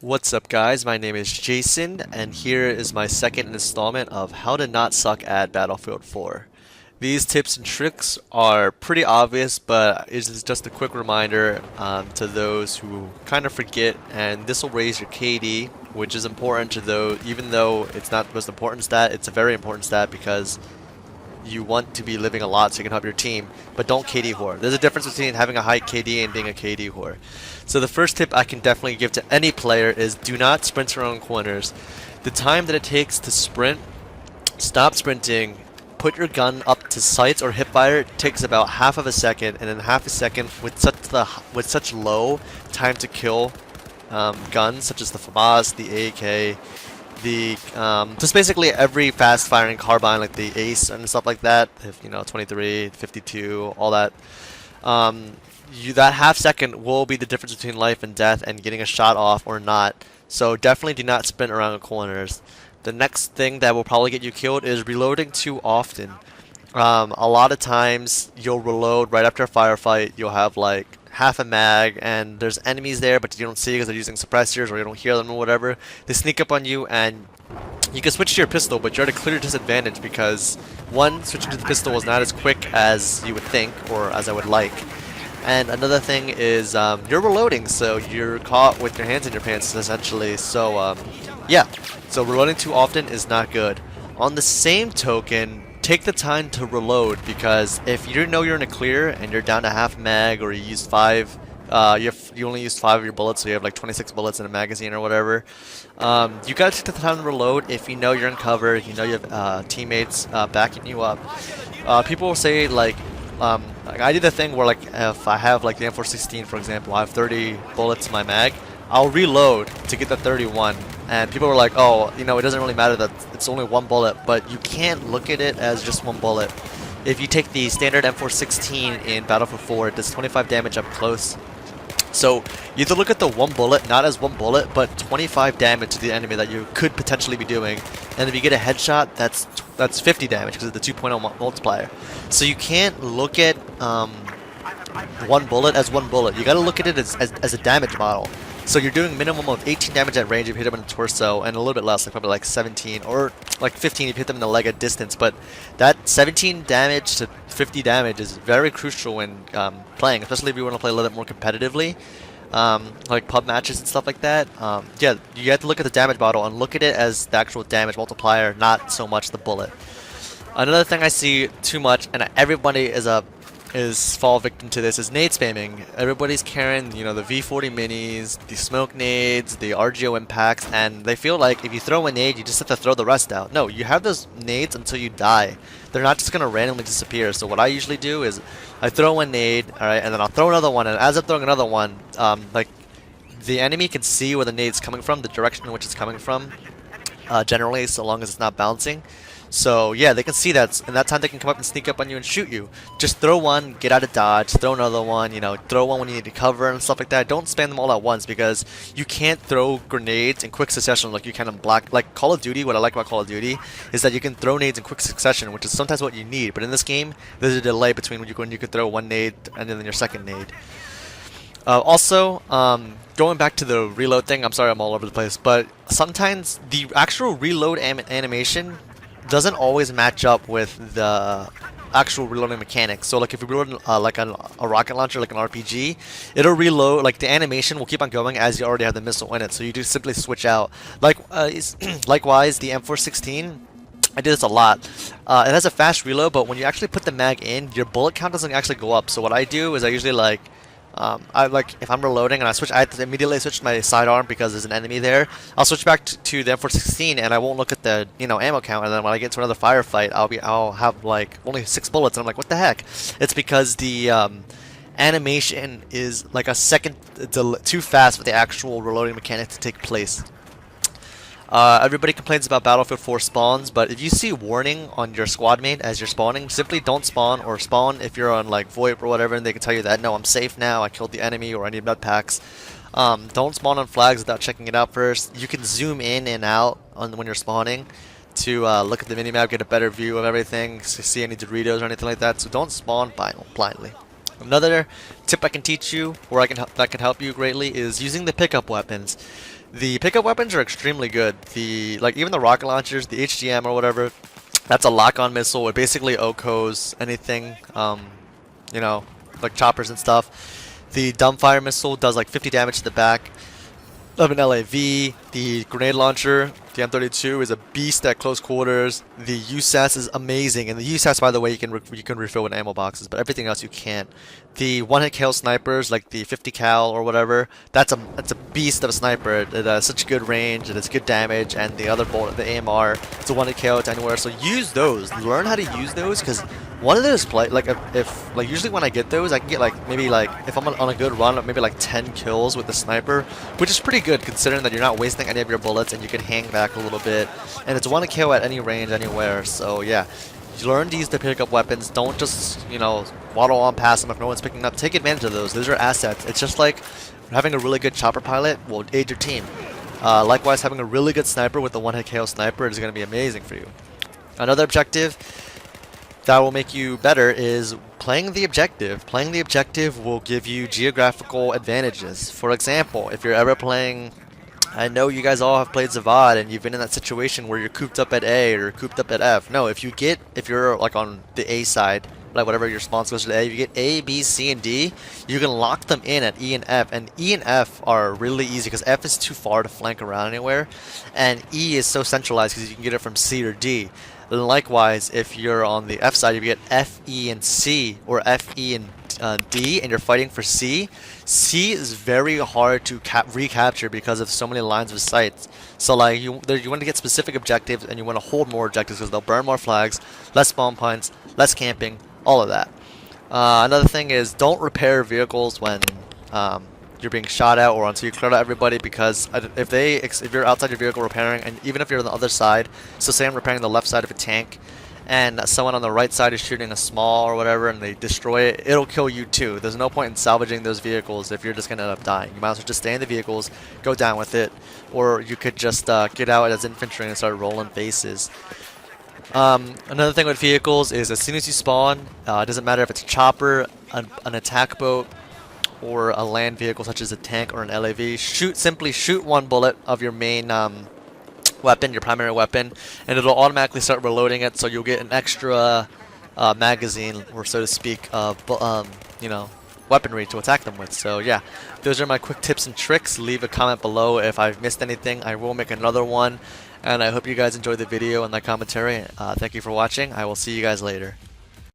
What's up, guys? My name is Jason, and here is my second installment of How to Not Suck at Battlefield 4. These tips and tricks are pretty obvious, but it is just a quick reminder to those who kind of forget, and this will raise your KD, which is important to those, even though it's not the most important stat, it's a very important stat because you want to be living a lot so you can help your team, but don't KD whore. There's a difference between having a high KD and being a KD whore. So the first tip I can definitely give to any player is do not sprint around corners. The time that it takes to sprint, stop sprinting, put your gun up to sights or hipfire takes about half of a second, and then half a second with such low time to kill guns such as the FAMAS, the AK, the just basically every fast firing carbine like the Ace and stuff like that, if you know 23, 52, all that. That half second will be the difference between life and death and getting a shot off or not. So definitely do not sprint around corners. The next thing that will probably get you killed is reloading too often. A lot of times you'll reload right after a firefight. You'll have like half a mag and there's enemies there but you don't see because they're using suppressors or you don't hear them or whatever. They sneak up on you and you can switch to your pistol, but you're at a clear disadvantage because one, switching to the pistol is not as quick as you would think or as I would like. And another thing is you're reloading, so you're caught with your hands in your pants essentially. So yeah, so reloading too often is not good. On the same token, take the time to reload because if you know you're in a clear and you're down to half mag or you use five, you only use 5 of your bullets, so you have like 26 bullets in a magazine or whatever. You gotta take the time to reload if you know you're in cover, if you know you have teammates backing you up. People will say like I did the thing where like if I have like the M416 for example, I have 30 bullets in my mag, I'll reload to get the 31 and people were like, oh, you know, it doesn't really matter that it's only one bullet, but you can't look at it as just one bullet. If you take the standard M416 in Battlefield 4, it does 25 damage up close. So you have to look at the one bullet not as one bullet, but 25 damage to the enemy that you could potentially be doing. And if you get a headshot, that's 50 damage because of the 2.0 multiplier. So you can't look at one bullet as one bullet. You got to look at it as a damage model. So you're doing minimum of 18 damage at range if you hit them in the torso, and a little bit less, like probably like 17 or like 15 if you hit them in the leg at distance. But that 17 damage to 50 damage is very crucial when playing, especially if you want to play a little bit more competitively, like pub matches and stuff like that. Yeah, you have to look at the damage model and look at it as the actual damage multiplier, not so much the bullet. Another thing I see too much, and everybody is fall victim to this, is nade spamming. Everybody's carrying, you know, the V40 minis, the smoke nades, the RGO impacts, and they feel like if you throw a nade, you just have to throw the rest out. No, you have those nades until you die. They're not just gonna randomly disappear. So what I usually do is I throw one nade, alright, and then I'll throw another one, and as I'm throwing another one, like the enemy can see where the nade's coming from, the direction in which it's coming from, generally, so long as it's not bouncing. So yeah, they can see that, and that time they can come up and sneak up on you and shoot you. Just throw one, get out of dodge, throw another one, you know, throw one when you need to cover and stuff like that. Don't spam them all at once because you can't throw grenades in quick succession like you can in like Call of Duty. What I like about Call of Duty is that you can throw nades in quick succession, which is sometimes what you need. But in this game, there's a delay between when you could throw one nade and then your second nade. Also, going back to the reload thing, I'm sorry I'm all over the place, but sometimes the actual reload animation doesn't always match up with the actual reloading mechanics. So like if you reload like a rocket launcher, like an RPG, it'll reload, like the animation will keep on going as you already have the missile in it. So you just simply switch out. Like likewise, the M416, I did this a lot. It has a fast reload, but when you actually put the mag in, your bullet count doesn't actually go up. So what I do is I usually like if I'm reloading and I have to immediately switch to my sidearm because there's an enemy there. I'll switch back to the M416 and I won't look at the ammo count. And then when I get to another firefight, I'll have like only 6 bullets, and I'm like, what the heck? It's because the animation is like a second too fast for the actual reloading mechanic to take place. Everybody complains about Battlefield 4 spawns, but if you see warning on your squad mate as you're spawning, simply don't spawn, or spawn if you're on like VoIP or whatever, and they can tell you that, no, I'm safe now, I killed the enemy, or I need med packs. Don't spawn on flags without checking it out first. You can zoom in and out when you're spawning to look at the minimap, get a better view of everything, see any Doritos or anything like that, so don't spawn blindly. Another tip I can teach you, or that can help you greatly, is using the pickup weapons. The pickup weapons are extremely good. The like even the rocket launchers, the HGM or whatever, that's a lock-on missile. It basically OHKOs anything, you know, like choppers and stuff. The dumbfire missile does like 50 damage to the back of an LAV. The grenade launcher, the M32, is a beast at close quarters. The USAS is amazing, and the USAS, by the way, you can refill with ammo boxes, but everything else you can't. The one-hit KO snipers, like the 50 cal or whatever, that's a beast of a sniper. It has such good range, it has good damage, and the other bullet, the AMR, it's a one-hit KO to anywhere. So use those. Learn how to use those, because one of those if like usually when I get those, I can get like maybe like if I'm on a good run, maybe like 10 kills with the sniper, which is pretty good considering that you're not wasting any of your bullets and you can hang back a little bit, and it's one kill at any range anywhere. So yeah, learn these to pick up weapons. Don't just, you know, waddle on past them if no one's picking up. Take advantage of those. Those are assets. It's just like having a really good chopper pilot will aid your team. Likewise, having a really good sniper with the one-hit KO sniper is going to be amazing for you. Another objective that will make you better is playing the objective. Playing the objective will give you geographical advantages. For example, if you're ever playing, I know you guys all have played Zavad and you've been in that situation where you're cooped up at A or cooped up at F. No, if you're like on the A side, like whatever your response goes to A, you get A, B, C, and D, you can lock them in at E and F. And E and F are really easy because F is too far to flank around anywhere, and E is so centralized because you can get it from C or D. And likewise, if you're on the F side, you get F, E, and C, or F, E, and D, and you're fighting for C. C is very hard to recapture because of so many lines of sight. So like you want to get specific objectives, and you want to hold more objectives because they'll burn more flags, less spawn points, less camping, all of that. Another thing is don't repair vehicles when you're being shot at or until you clear out everybody, because if you're outside your vehicle repairing, and even if you're on the other side, so say I'm repairing the left side of a tank and someone on the right side is shooting a small or whatever and they destroy it, it'll kill you too. There's no point in salvaging those vehicles if you're just going to end up dying. You might as well just stay in the vehicles, go down with it, or you could just get out as infantry and start rolling bases. Another thing with vehicles is as soon as you spawn, it doesn't matter if it's a chopper, an attack boat, or a land vehicle such as a tank or an LAV, simply shoot one bullet of your main weapon, your primary weapon, and it'll automatically start reloading it, so you'll get an extra magazine, or so to speak, of you know, weaponry to attack them with. So yeah, those are my quick tips and tricks. Leave a comment below if I've missed anything. I will make another one, and I hope you guys enjoyed the video and the commentary. Thank you for watching. I will see you guys later.